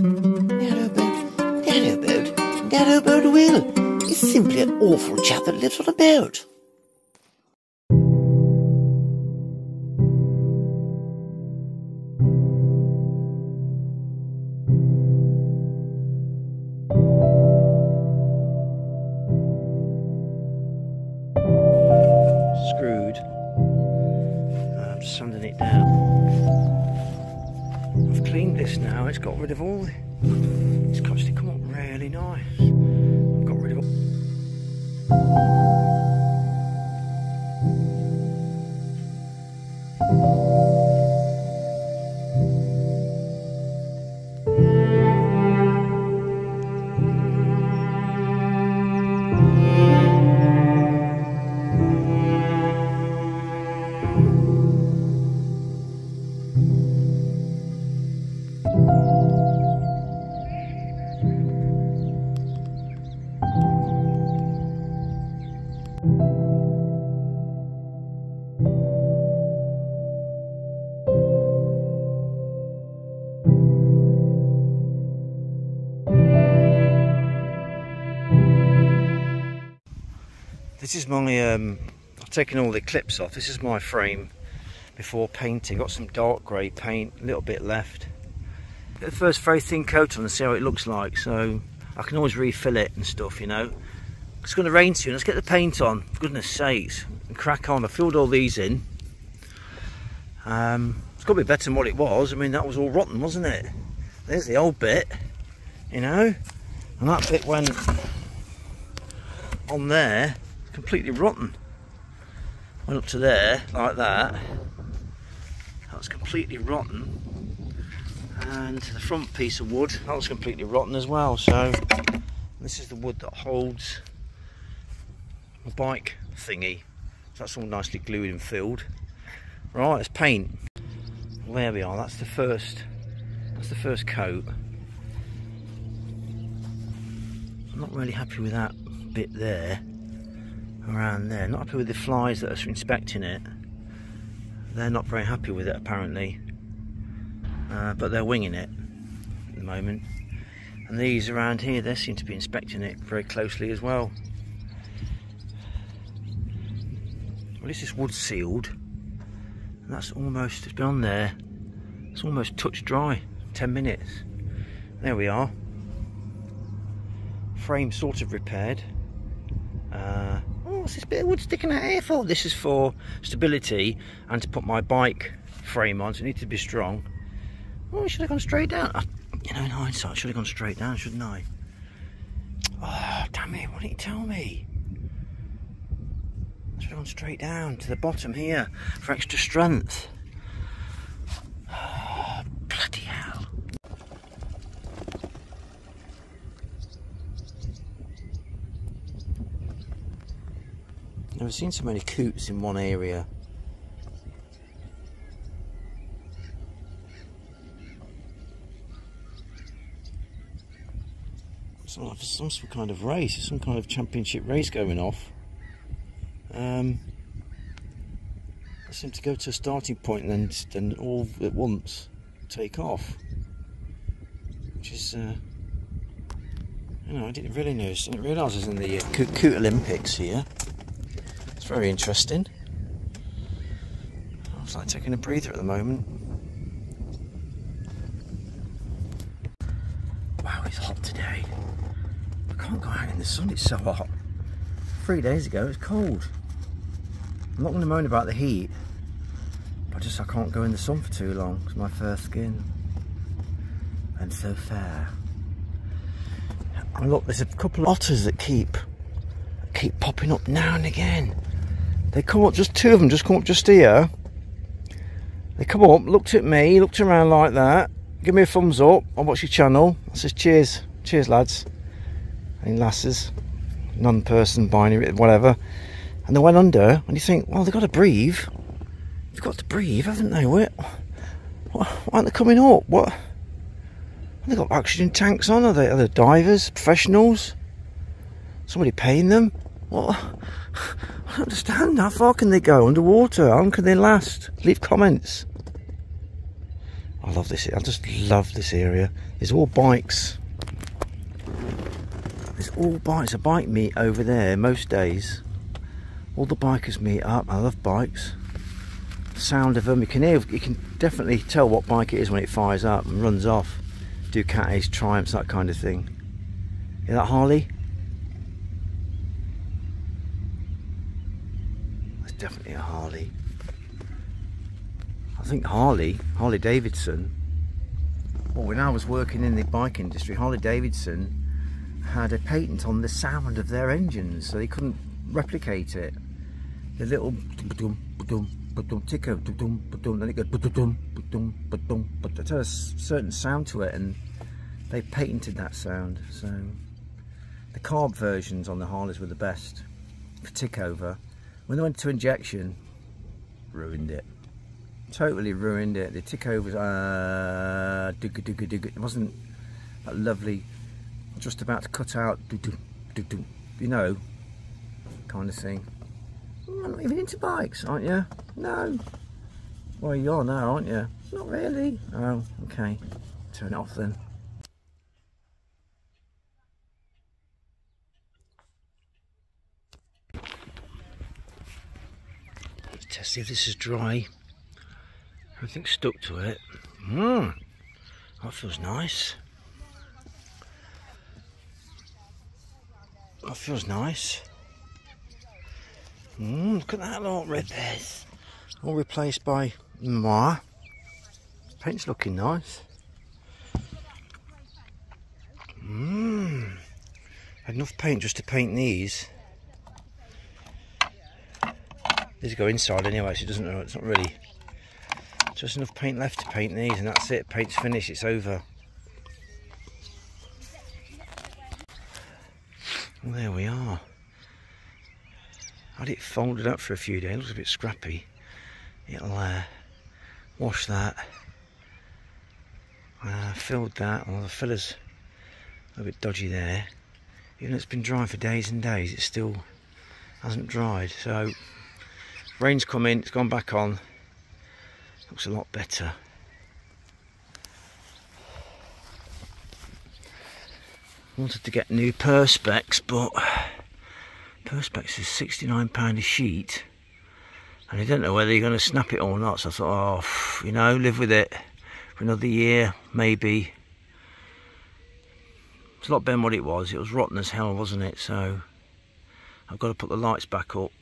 Narrowboat, narrowboat, narrowboat will. It's simply an awful chap that lives on a boat. Screwed. I'm just sanding it down. I've cleaned this now. It's got rid of all the... It's actually come up really nice. I've got rid of all... This is my, I've taken all the clips off. This is my frame before painting. Got some dark grey paint, a little bit left. Get the first very thin coat on and see how it looks like, so I can always refill it and stuff, you know. It's going to rain soon. Let's get the paint on, for goodness sakes, and crack on. I filled all these in. It's got to be better than what it was. I mean, that was all rotten, wasn't it? There's the old bit, you know, and that bit went on there. Completely rotten. Went up to there like that. That was completely rotten, and the front piece of wood, that was completely rotten as well. So this is the wood that holds my bike thingy. So that's all nicely glued and filled. Right, let's paint. Well, there we are. That's the first coat. I'm not really happy with that bit there. Around there, not happy with the flies that are inspecting it. They're not very happy with it apparently, but they're winging it at the moment. And these around here, they seem to be inspecting it very closely as well. Well, this is wood sealed, and that's almost, it's been on there, it's almost touch dry. 10 minutes. There we are. Frame sort of repaired. What's this bit of wood sticking out here for? This is for stability and to put my bike frame on, so it needs to be strong. Oh, I should have gone straight down. You know, in hindsight, I should have gone straight down, shouldn't I? Oh, damn it, why didn't you tell me? I should have gone straight down to the bottom here for extra strength. Oh, bloody hell. Never seen so many coots in one area. Some kind of race, some kind of championship race going off. I seem to go to a starting point and then all at once take off, which is, you know, I didn't really notice. I didn't realise I was in the Coot Olympics here. It's very interesting. I was like taking a breather at the moment. Wow, it's hot today. I can't go out in the sun, it's so hot. 3 days ago it was cold. I'm not going to moan about the heat, but I can't go in the sun for too long. It's my fair skin. And so fair. And look, there's a couple of otters that keep popping up now and again. They come up, just two of them just come up just here. They come up, looked at me, looked around like that, give me a thumbs up, I watch your channel. I says cheers, cheers lads, and lasses, non-person, binary, whatever. And they went under, and you think, well, they've got to breathe. They've got to breathe, haven't they? Why aren't they coming up? What? They've got oxygen tanks on, are they divers, professionals? Somebody paying them? What? I don't understand. How far can they go underwater? How long can they last? Leave comments. I love this. I just love this area. There's all bikes. There's all bikes. A bike meet over there most days. All the bikers meet up. I love bikes. The sound of them. You can definitely tell what bike it is when it fires up and runs off. Ducatis, Triumphs, that kind of thing. Is that Harley? That's definitely a Harley. I think Harley Davidson, well, when I was working in the bike industry, Harley Davidson had a patent on the sound of their engines, so they couldn't replicate it. The little ticker, then it goes, but it has a certain sound to it, and they patented that sound. So the carb versions on the Harleys were the best for tick over. When they went to injection, ruined it. Totally ruined it. The tick overs, it wasn't that lovely, just about to cut out, you know, kind of thing. You're not even into bikes, aren't you? No. Well, you are now, aren't you? Not really. Oh, okay. Turn it off then. Let's test if this is dry. Everything's stuck to it. That feels nice. That feels nice. Look at that lot, repairs. All replaced by moi. Paint's looking nice. Had enough paint just to paint these. These go inside anyway, so it doesn't. It's not really. Just enough paint left to paint these, and that's it. Paint's finished. It's over. Well, there we are. Had it folded up for a few days. It looks a bit scrappy. It'll wash that. Filled that. Well, the filler's a little bit dodgy there. Even though it's been dry for days and days, it still hasn't dried. So rain's come in. It's gone back on. Looks a lot better. Wanted to get new perspex, but perspex is £69 a sheet, and I don't know whether you're going to snap it or not. So I thought, oh, you know, live with it for another year, maybe. It's a lot better than what it was. It was rotten as hell, wasn't it? So I've got to put the lights back up.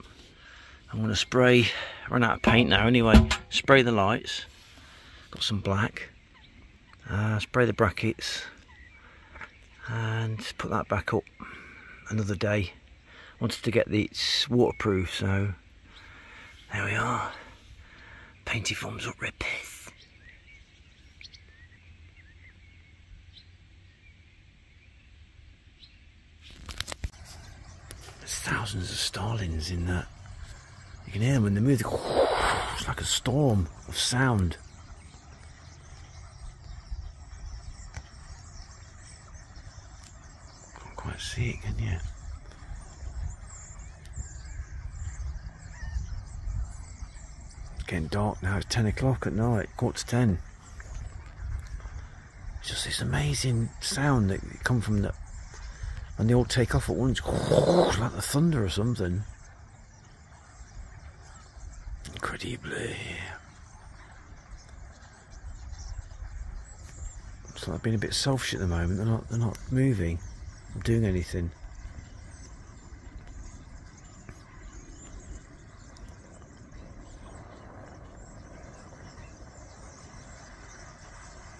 I'm going to spray. I ran out of paint now anyway. Spray the lights. Got some black. Spray the brackets. And put that back up another day. Wanted to get it's waterproof, so there we are. Painty thumbs up repairs. There's thousands of starlings in that. You can hear them when they move. It's like a storm of sound. Can't quite see it, can you? It's getting dark now. It's 10 o'clock at night, 9:45. It's just this amazing sound that comes from the, and they all take off at once. It's like the thunder or something. Incredibly. So I've been a bit selfish at the moment. They're not moving, or doing anything.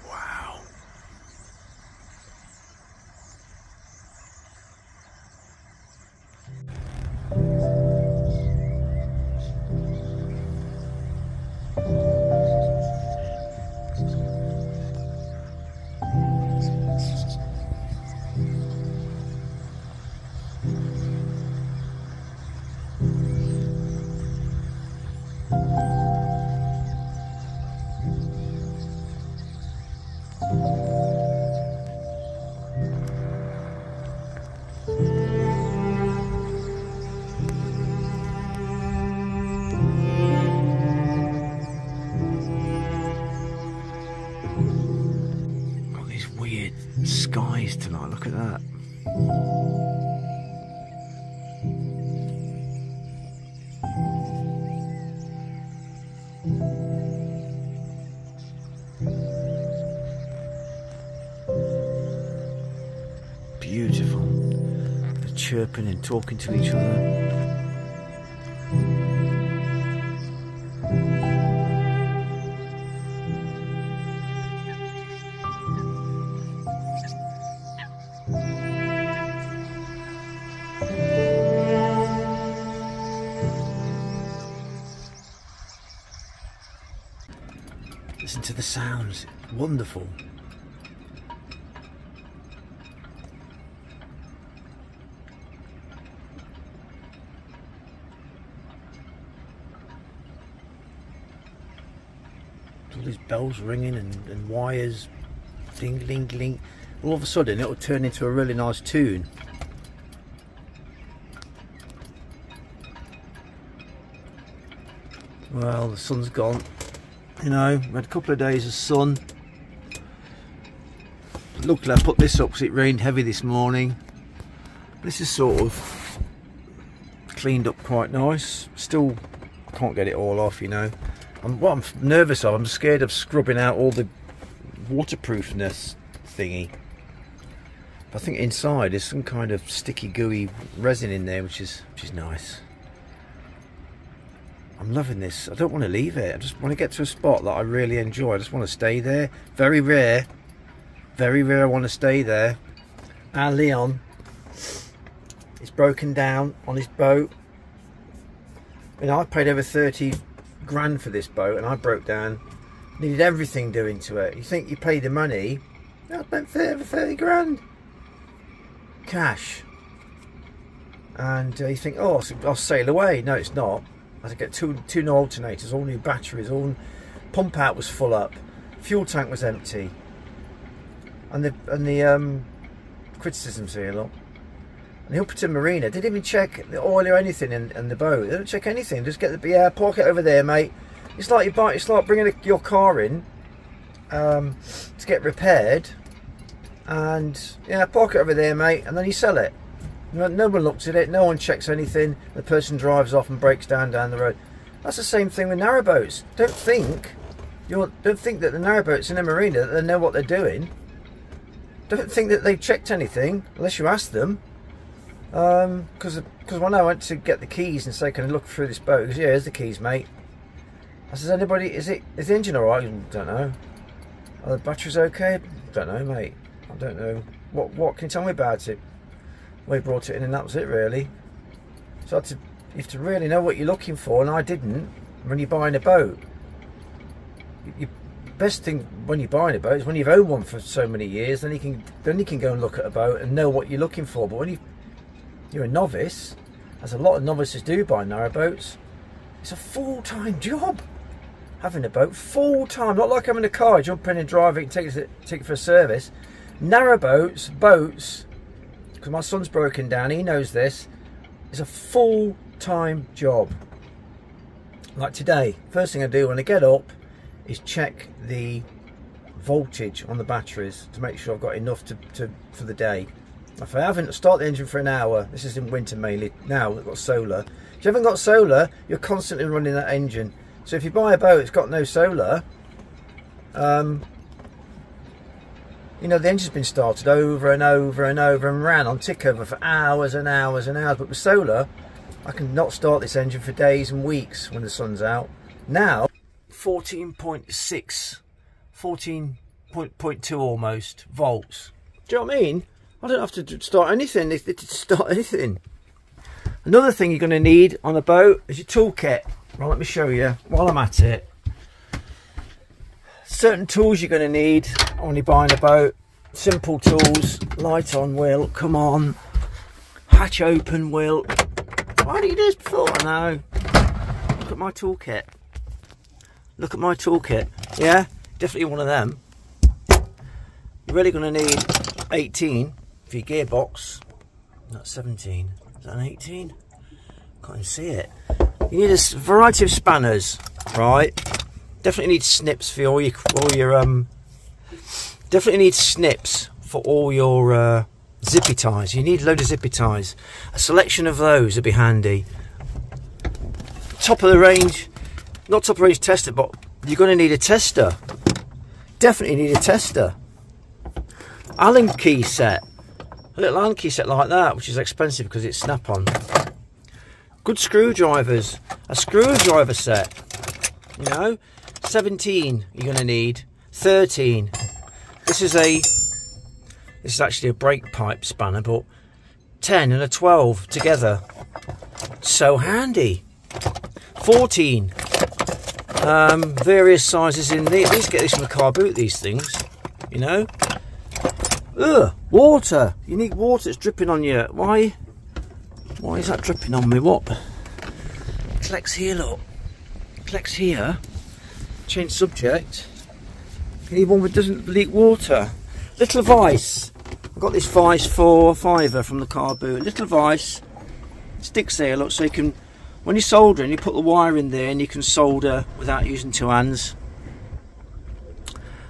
Wow. skies tonight, look at that. Beautiful. They're chirping and talking to each other. Listen to the sounds, wonderful. All these bells ringing and wires ding ding ding. All of a sudden it will turn into a really nice tune. Well, the sun's gone. You know, we had a couple of days of sun. Luckily I put this up because it rained heavy this morning. This is sort of cleaned up quite nice. Still can't get it all off, you know. What I'm nervous of, I'm scared of scrubbing out all the waterproofness thingy. I think inside there's some kind of sticky gooey resin in there, which is nice. I'm loving this. I don't want to leave it. I just want to get to a spot that I really enjoy. I just want to stay there. Very rare I want to stay there. Our Leon is broken down on his boat. You know, I paid over 30 grand for this boat and I broke down. Needed everything doing to it. You think you pay the money? I spent over 30 grand cash. And you think, oh, I'll sail away. No, it's not. I had to get two new alternators, all new batteries, all pump out was full up, fuel tank was empty, and the criticism seal up. And the Upperton Marina didn't even check the oil or anything in the boat. They don't check anything. Just get the park it over there, mate. It's like it's like bringing your car in to get repaired, and yeah, park it over there, mate, and then you sell it. No one looks at it, no one checks anything, the person drives off and breaks down the road. That's the same thing with narrowboats. Don't think that the narrowboats in a marina, that they know what they're doing. Don't think that they've checked anything, unless you ask them. Because when I went to get the keys and say, can I look through this boat? He goes, yeah, here's the keys, mate. I says, is the engine alright? Don't know. Are the batteries okay? Don't know, mate. I don't know. What can you tell me about it? We brought it in and that was it, really. So you have to really know what you're looking for, and I didn't when you're buying a boat. The best thing when you're buying a boat is when you've owned one for so many years, then you can go and look at a boat and know what you're looking for. But when you're a novice, as a lot of novices do buy narrowboats, it's a full-time job having a boat, full-time. Not like having a car, jump in and drive it and take it for a service. Narrowboats, boats, because my son's broken down, he knows this, it's a full-time job. Like today, first thing I do when I get up is check the voltage on the batteries to make sure I've got enough for the day. If I haven't, start the engine for an hour. This is in winter mainly. Now we've got solar. If you haven't got solar, you're constantly running that engine. So if you buy a boat that's got no solar, you know, the engine's been started over and over and over and ran on tick over for hours and hours and hours. But with solar, I can not start this engine for days and weeks when the sun's out. Now, 14.6, 14.2 almost volts. Do you know what I mean? I don't have to start anything. They start anything. Another thing you're going to need on a boat is your toolkit. Well, let me show you while I'm at it. Certain tools you're going to need when you're buying a boat. Simple tools. Light on, Will. Come on. Hatch open, Will. Why didn't you do this before? No. Look at my toolkit. Look at my toolkit. Yeah? Definitely one of them. You're really going to need 18 for your gearbox. Not 17. Is that an 18? Can't even see it. You need a variety of spanners, right? Definitely need snips for all your definitely need snips for all your zippy ties. You need a load of zippy ties. A selection of those would be handy. Top of the range, not top of the range tester, but you're going to need a tester. Definitely need a tester. Allen key set. A little Allen key set like that, which is expensive because it's snap-on. Good screwdrivers. A screwdriver set. You know, 17 you're going to need. 13. This is actually a brake pipe spanner, but 10 and a 12 together. So handy. 14. Various sizes in these. These get this from a car boot, these things. You know. Ugh, water. You need water. It's dripping on you. Why is that dripping on me? What? It collects here, look. It collects here. Change subject. You need one that doesn't leak water. Little vice. I've got this vice for £5 from the car boot. Little vice. Sticks there, look, so you can, when you're soldering, you put the wire in there and you can solder without using two hands.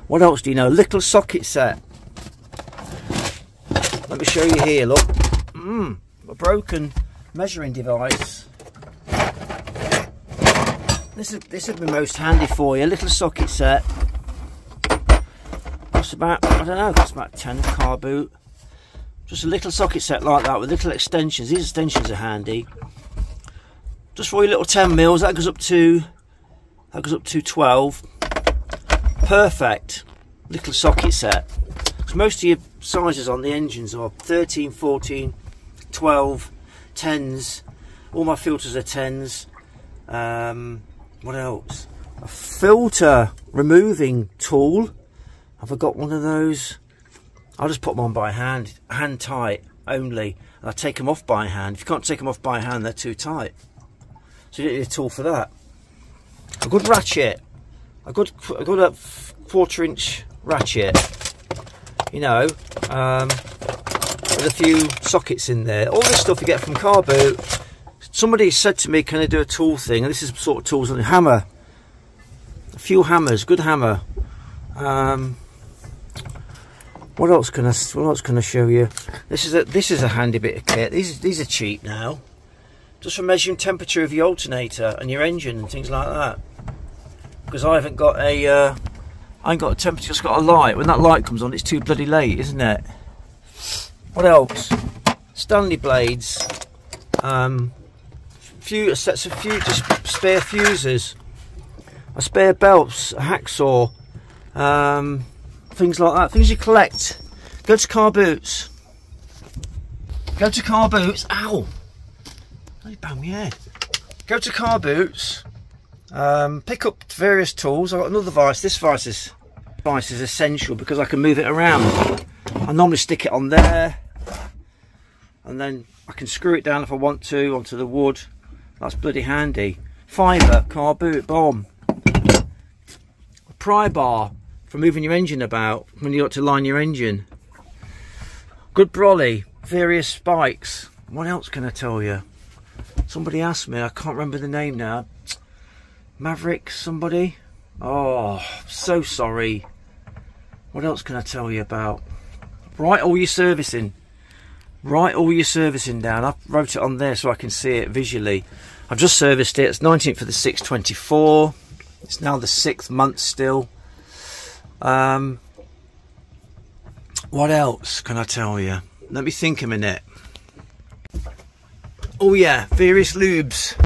What else do you know? Little socket set. Let me show you here, look. A broken measuring device. This would be most handy for you. Little socket set. Costs about, I don't know, costs about 10 car boot. Just a little socket set like that with little extensions. These extensions are handy. Just for your little 10 mils. That goes up to 12. Perfect. Little socket set. Because most of your sizes on the engines are 13, 14, 12, 10s. All my filters are 10s. What else? A filter removing tool. Have I got one of those? I'll just put them on by hand tight only. And I take them off by hand. If you can't take them off by hand, they're too tight. So you don't need a tool for that. A good ratchet. A good 1/4" ratchet. You know, with a few sockets in there. All this stuff you get from car boot. Somebody said to me, can I do a tool thing? And this is sort of tools on a hammer. A few hammers, good hammer. What else can I show you? This is a handy bit of kit. These are cheap now. Just for measuring temperature of your alternator and your engine and things like that. Because I ain't got a temperature, just got a light. When that light comes on, it's too bloody late, isn't it? What else? Stanley blades. Sets of fuses, spare fuses, a spare belts, a hacksaw, things like that. Things you collect. Go to car boots. Go to car boots. Ow! Bloody bang my head. Go to car boots. Pick up various tools. I've got another vice. This vice is essential because I can move it around. I normally stick it on there, and then I can screw it down if I want to onto the wood. That's bloody handy. Fibre, car boot, bomb. A pry bar for moving your engine about when you got to line your engine. Good brolly, various spikes. What else can I tell you? Somebody asked me, I can't remember the name now. Maverick, somebody? Oh, so sorry. What else can I tell you about? Write all your servicing. Write all your servicing down. I wrote it on there so I can see it visually. I've just serviced it. It's 19th of the 6th, 24. It's now the 6th month still. What else can I tell you? Let me think a minute. Oh yeah, various lubes.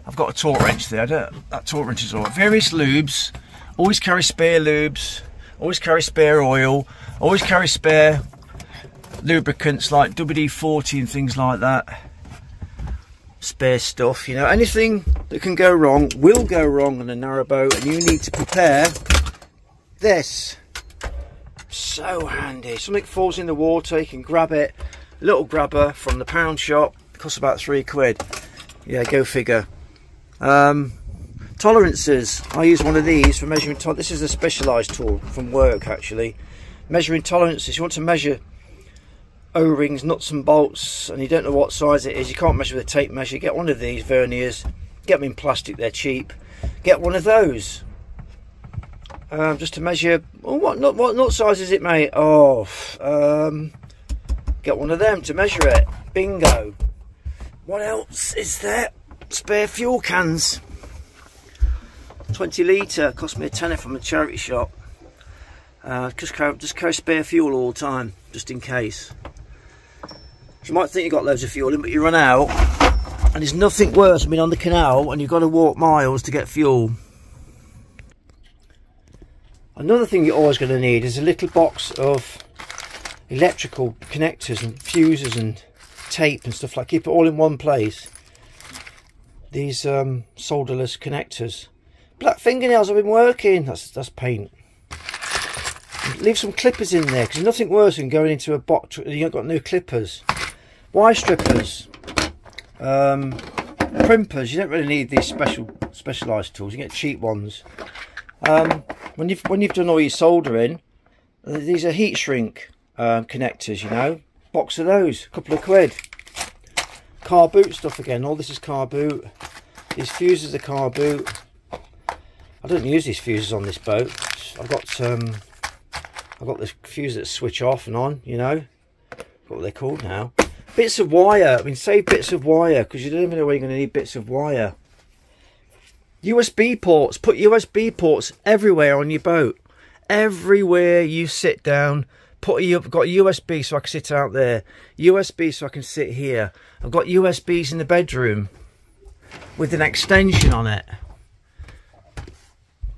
I've got a torque wrench there. That torque wrench is all right. Various lubes. Always carry spare lubes. Always carry spare oil. Always carry spare lubricants like WD-40 and things like that. Spare stuff, you know. Anything that can go wrong will go wrong on a narrowboat, and you need to prepare this. So handy. Something falls in the water, you can grab it. A little grabber from the pound shop. It costs about £3. Yeah, go figure. Tolerances. I use one of these for measuring this is a specialised tool from work actually. Measuring tolerances. You want to measure O-rings, nuts and bolts, and you don't know what size it is. You can't measure with a tape measure. Get one of these verniers. Get them in plastic, they're cheap. Get one of those. just to measure. Oh, what nut size is it, mate? Oh, get one of them to measure it. Bingo. What else is there? Spare fuel cans. 20 litre, cost me a tenner from a charity shop. Just carry spare fuel all the time, just in case. You might think you've got loads of fuel in, but you run out. And there's nothing worse, I mean, on the canal, and you've got to walk miles to get fuel. Another thing you're always going to need is a little box of electrical connectors and fuses and tape and stuff like that. Keep it all in one place. These solderless connectors. Black fingernails have been working. That's paint. Leave some clippers in there, because there's nothing worse than going into a box and you haven't got no clippers. Wire strippers, crimpers. You don't really need these specialised tools. You get cheap ones. When you've done all your soldering, these are heat shrink connectors. You know, box of those, a couple of quid. Car boot stuff again. All this is car boot. These fuses are car boot. I don't use these fuses on this boat. I've got the fuses that switch off and on. You know, what they're called now. Bits of wire. I mean, save bits of wire, because you don't even know where you're going to need bits of wire. USB ports. Put USB ports everywhere on your boat. Everywhere you sit down. Got USB so I can sit out there. USB so I can sit here. I've got USBs in the bedroom with an extension on it.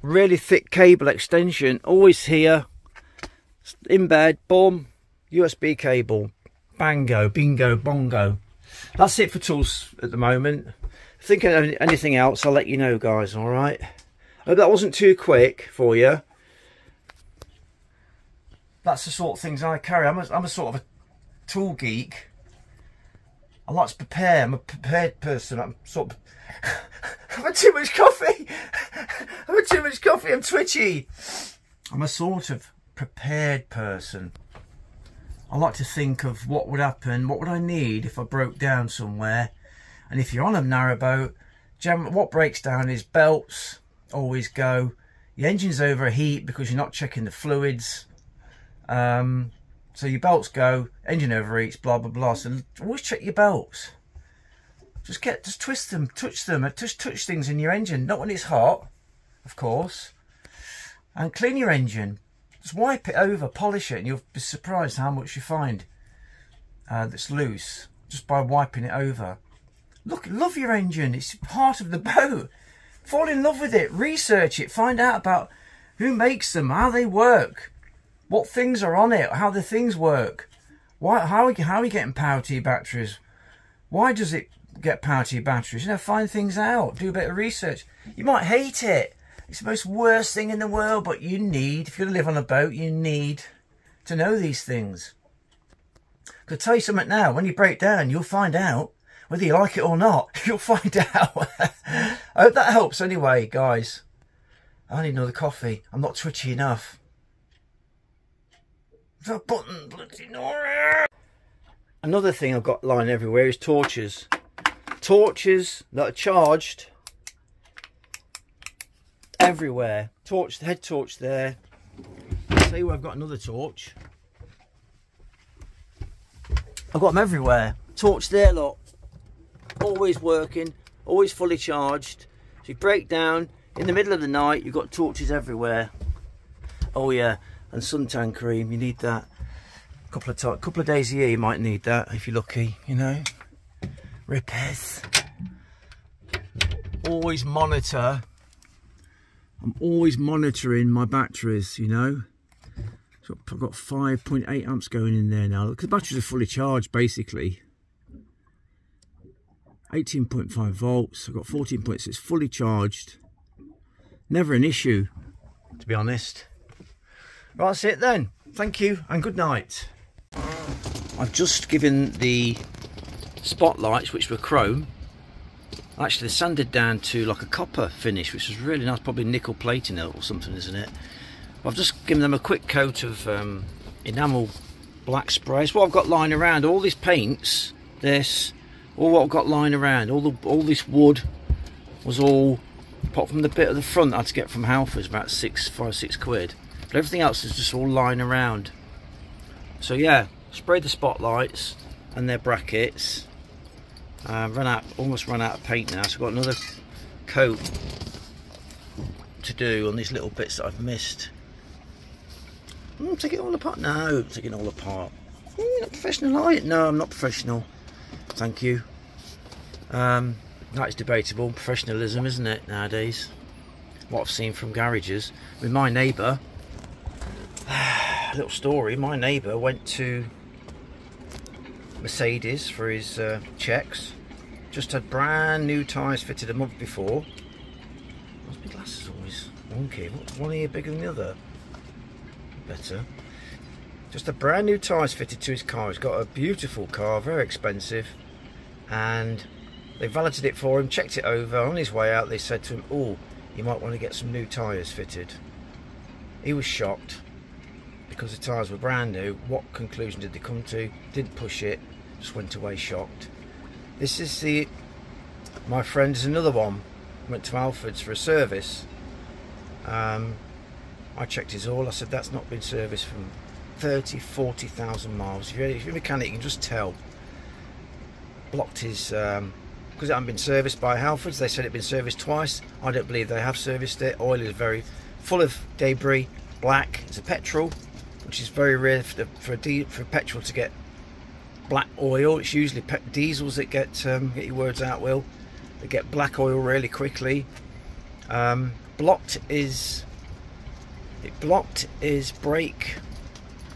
Really thick cable extension. Always here. In bed. Boom. USB cable. Bango. Bingo. Bongo. That's it for tools at the moment. If I think of anything else, I'll let you know, guys. Alright. I hope that wasn't too quick for you. That's the sort of things I carry. I'm a sort of a tool geek. I like to prepare. I'm a prepared person. I'm sort of... I've had too much coffee. I've had too much coffee. I'm twitchy. I'm a sort of prepared person. I like to think of what would happen, what would I need if I broke down somewhere. And if you're on a narrowboat, what breaks down is belts. Always go. Your engine's overheat because you're not checking the fluids. So your belts go, engine overheats, blah blah blah. So always check your belts. Just twist them, touch them, just touch things in your engine. Not when it's hot, of course. And clean your engine. Just wipe it over, polish it, and you'll be surprised how much you find that's loose just by wiping it over. Look, love your engine. It's part of the boat. Fall in love with it. Research it. Find out about who makes them, how they work, what things are on it, how the things work. How are you getting power to your batteries? Why does it get power to your batteries? You know, find things out. Do a bit of research. You might hate it. It's the most worst thing in the world, but you need, if you're going to live on a boat, you need to know these things. I'll tell you something now. When you break down, you'll find out. Whether you like it or not, you'll find out. I hope that helps anyway, guys. I need another coffee. I'm not twitchy enough. The button, bloody Nora. Another thing I've got lying everywhere is torches. Torches that are charged everywhere. Torch, the head torch there. I'll tell you where I've got another torch. I've got them everywhere. Torch there, look. Always working, always fully charged. So you break down in the middle of the night, you've got torches everywhere. Oh yeah, and suntan cream, you need that. Couple of days a year you might need that if you're lucky, you know. Repairs. Always monitor. I'm always monitoring my batteries, you know. So I've got 5.8 amps going in there now. Because the batteries are fully charged basically. 18.5 volts, I've got 14.6, fully charged. Never an issue, to be honest. Right, that's it then. Thank you and good night. I've just given the spotlights, which were chrome, actually sanded down to like a copper finish, which is really nice, probably nickel plating or something, isn't it? I've just given them a quick coat of enamel black spray. It's what I've got lying around. All these paints, all what I've got lying around, all this wood was all apart from the bit at the front I had to get from Halfords, about 5-6 quid. But everything else is just all lying around. So yeah, sprayed the spotlights and their brackets. Almost run out of paint now, so I've got another coat to do on these little bits that I've missed. Take it all apart? No, taking it all apart. You're not professional, are you? No, I'm not professional. Thank you. That is debatable. Professionalism, isn't it, nowadays? What I've seen from garages. With my neighbour, little story, my neighbour went to Mercedes for his checks. Just had brand new tyres fitted a month before. Why's my glasses always wonky? One ear bigger than the other? Better. Just a brand new tyres fitted to his car. He's got a beautiful car, very expensive, and they valeted it for him, checked it over. On his way out they said to him, oh, you might want to get some new tyres fitted. He was shocked because the tyres were brand new. What conclusion did they come to? Didn't push it, just went away shocked. This is my friend is another one, went to Halfords for a service. I checked his oil. I said that's not been serviced from 40,000 miles. If you're a mechanic, you can just tell. Blocked his because it hadn't been serviced by Halfords. They said it'd been serviced twice. I don't believe they have serviced it. Oil is very full of debris, black. It's a petrol, which is very rare for petrol to get black oil. It's usually diesels that get your words out, Will. They get black oil really quickly. Blocked his brake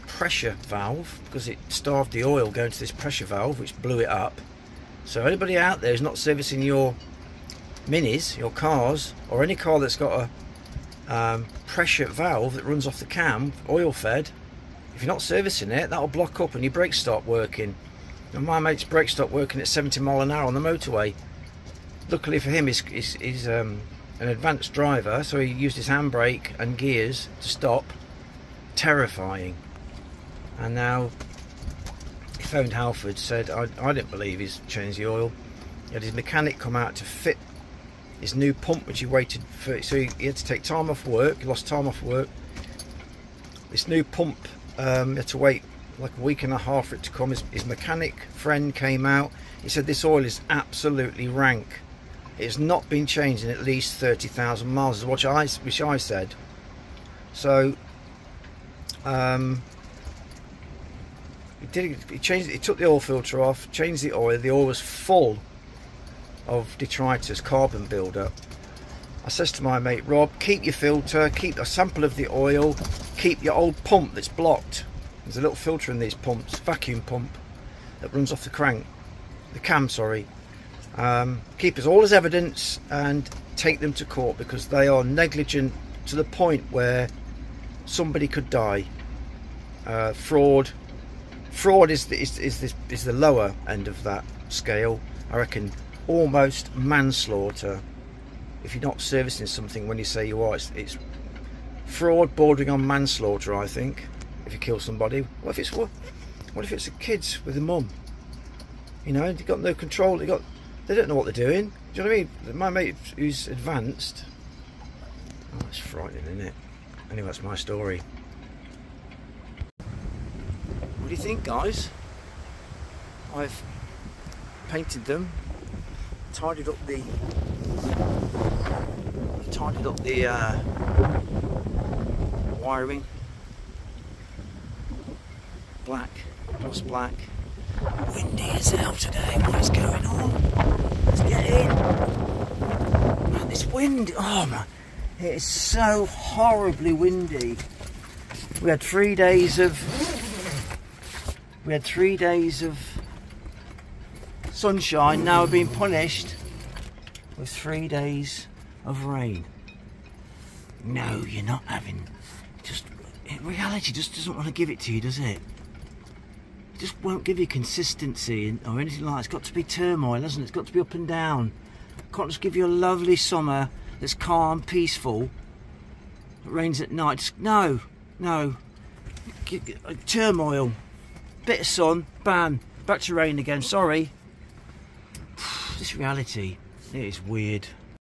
pressure valve because it starved the oil going to this pressure valve, which blew it up. So anybody out there who's not servicing your minis, your cars, or any car that's got a pressure valve that runs off the cam, oil fed, if you're not servicing it, that'll block up and your brakes start working. And my mate's brakes stopped working at 70 mile an hour on the motorway. Luckily for him, he's an advanced driver, so he used his handbrake and gears to stop. Terrifying. And now he phoned Halfords, said I didn't believe he's changed the oil. He had his mechanic come out to fit his new pump, which he waited for, so he had to take time off work. He lost time off work. This new pump, he had to wait like a week and a half for it to come. His mechanic friend came out. He said this oil is absolutely rank. It's not been changed in at least 30,000 miles, which I said. So he changed it. He took the oil filter off, changed the oil. The oil was full of detritus, carbon buildup. I says to my mate Rob, keep your filter, keep a sample of the oil, keep your old pump that's blocked. There's a little filter in these pumps, vacuum pump that runs off the cam, sorry. Keep us all as evidence and take them to court because they are negligent to the point where somebody could die. Fraud is the lower end of that scale. I reckon almost manslaughter. If you're not servicing something when you say you are, it's fraud bordering on manslaughter, I think. If you kill somebody, what if it's the kids with the mum? You know, they've got no control. They don't know what they're doing. Do you know what I mean? My mate who's advanced. Oh, that's frightening, isn't it? Anyway, that's my story. What do you think, guys? I've painted them, tidied up the wiring. Black, gloss black. Windy as hell today. What is going on? Let's get in. Man, this wind. Oh man, it is so horribly windy. We had 3 days of sunshine. Now we're being punished with 3 days of rain. No, you're not having. Reality just doesn't want to give it to you, does it? It just won't give you consistency or anything like that. It's got to be turmoil, hasn't it? It's got to be up and down. It can't just give you a lovely summer that's calm, peaceful. It rains at night. Just, no. Turmoil. Bit of sun, bam, back to rain again. Sorry. This reality, it is weird.